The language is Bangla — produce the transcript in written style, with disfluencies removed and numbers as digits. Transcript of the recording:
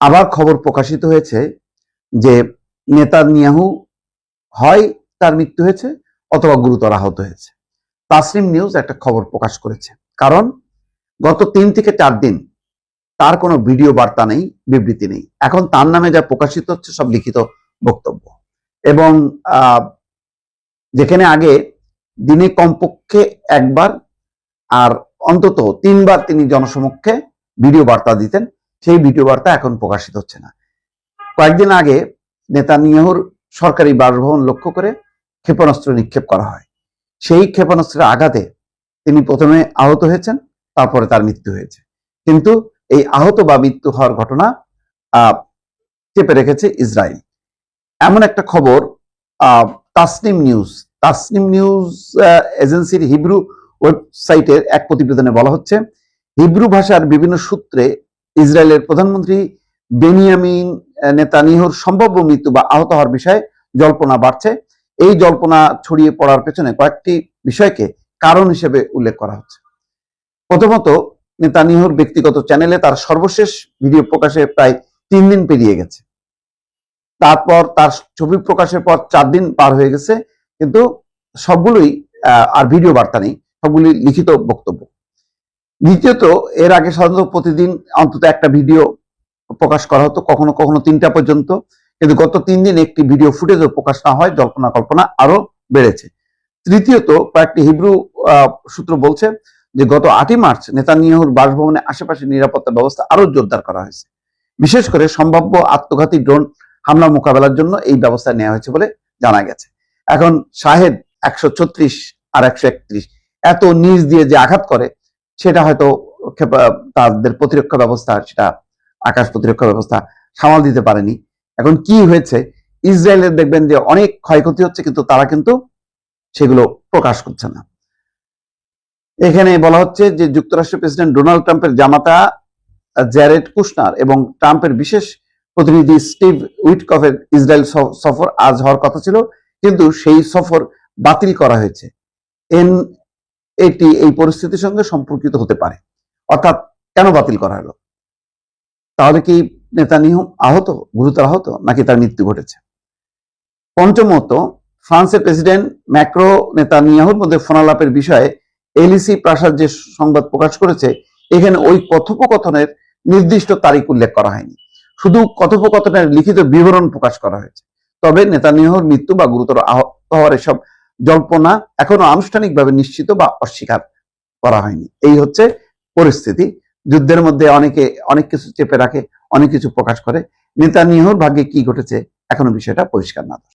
আবার খবর প্রকাশিত হয়েছে যে নেতানিয়াহু হয় তার মৃত্যু হয়েছে অথবা গুরুতর আহত হয়েছে। তাসনিম নিউজ একটা খবর প্রকাশ করেছে, কারণ গত 3 থেকে 4 দিন তার কোনো ভিডিও বার্তা নেই, বিবৃতি নেই। এখন তার নামে যা প্রকাশিত হচ্ছে সব লিখিত বক্তব্য, এবং যেখানে আগে দিনে কমপক্ষে একবার আর অন্তত 3বার তিনি জনসমক্ষে ভিডিও বার্তা দিতেন, সেই ভিডিও বার্তা এখন প্রকাশিত হচ্ছে না। কয়েকদিন আগে নেতানিয়াহুর সরকারি বাসভবন লক্ষ্য করে ক্ষেপণাস্ত্র নিক্ষেপ করা হয়। সেই ক্ষেপণাস্ত্রের আঘাতে তিনি প্রথমে আহত হয়েছেন, তারপরে তার মৃত্যু হয়েছে। কিন্তু এই আহত বা মৃত্যু হওয়ার ঘটনা চেপে রেখেছে ইসরায়েল। এমন একটা খবর তাসনিম নিউজ এজেন্সির হিব্রু ওয়েবসাইটের এক প্রতিবেদনে বলা হচ্ছে, হিব্রু ভাষার বিভিন্ন সূত্রে ইসরায়েলের প্রধানমন্ত্রী বেনিয়ামিন নেতানিয়াহুর সম্ভাব্য মৃত্যু বা আহত হওয়ার বিষয়ে জল্পনা বাড়ছে। এই জল্পনা ছড়িয়ে পড়ার পেছনে কয়েকটি বিষয়কে কারণ হিসেবে উল্লেখ করা হচ্ছে। প্রথমত, নেতানিয়াহুর ব্যক্তিগত চ্যানেলে তার সর্বশেষ ভিডিও প্রকাশে প্রায় 3 দিন পেরিয়ে গেছে। তারপর তার ছবি প্রকাশের পর 4 দিন পার হয়ে গেছে, কিন্তু সবগুলোই আর ভিডিও বার্তা নেই, সবগুলি লিখিত বক্তব্য। দ্বিতীয়ত, এর আগে সাধারণত প্রতিদিন অন্তত একটা ভিডিও প্রকাশ করা হতো, কখনো কখনো 3টা পর্যন্ত, কিন্তু গত 3 দিন একটি ভিডিও ফুটেজও প্রকাশ না হয় জল্পনা কল্পনা আরো বেড়েছে। তৃতীয়ত, কয়েকটি হিব্রু সূত্র বলছে যে গত 8ই মার্চ নেতানিয়াহুর বাসভবনের আশেপাশে নিরাপত্তা ব্যবস্থা আরো জোরদার করা হয়েছে। বিশেষ করে সম্ভাব্য আত্মঘাতী ড্রোন হামলা মোকাবেলার জন্য এই ব্যবস্থা নেওয়া হয়েছে বলে জানা গেছে। এখন শাহেদ 136 আর 131 এত নিচ দিয়ে যে আঘাত করে, সেটা হয়তো তাদের প্রতিরক্ষা ব্যবস্থা, সেটা আকাশ প্রতিরক্ষা ব্যবস্থা সামাল দিতে পারেনি। এখন কি হয়েছে, ইসরায়েলের দেখবেন যে অনেক ক্ষয়ক্ষতি হচ্ছে, কিন্তু তারা কিন্তু সেগুলো প্রকাশ করছে না। এখানে বলা হচ্ছে যে যুক্তরাষ্ট্রের প্রেসিডেন্ট ডোনাল্ড ট্রাম্পের জামাতা জ্যারেড কুশনার এবং ট্রাম্পের বিশেষ প্রতিনিধি স্টিভ উইটকফের ইসরায়েল সফর আজ হওয়ার কথা ছিল, কিন্তু সেই সফর বাতিল করা হয়েছে। এটি এই পরিস্থিতির সঙ্গে সম্পর্কিত হতে পারে। অর্থাৎ কেন বাতিল করা হলো? তাহলে কি নেতানিয়াহু আহত, গুরুতর আহত, নাকি তার মৃত্যু ঘটেছে? পঞ্চমত, ফ্রান্সের প্রেসিডেন্ট ম্যাক্রো নেতানিয়াহুর মধ্যে ফোনালাপের বিষয়ে এলিসি প্রাসাদ যে সংবাদ প্রকাশ করেছে, এখানে ওই কথোপকথনের নির্দিষ্ট তারিখ উল্লেখ করা হয়নি, শুধু কথোপকথনের লিখিত বিবরণ প্রকাশ করা হয়েছে। তবে নেতানিয়াহুর মৃত্যু বা গুরুতর আহত হওয়ার এসব জল্পনা এখনো আনুষ্ঠানিকভাবে নিশ্চিত বা অস্বীকার করা হয়নি। এই হচ্ছে পরিস্থিতি। যুদ্ধের মধ্যে অনেকে অনেক কিছু চেপে রাখে, অনেক কিছু প্রকাশ করে। নেতানিয়াহুর ভাগ্যে কি ঘটেছে এখনো বিষয়টা পরিষ্কার না।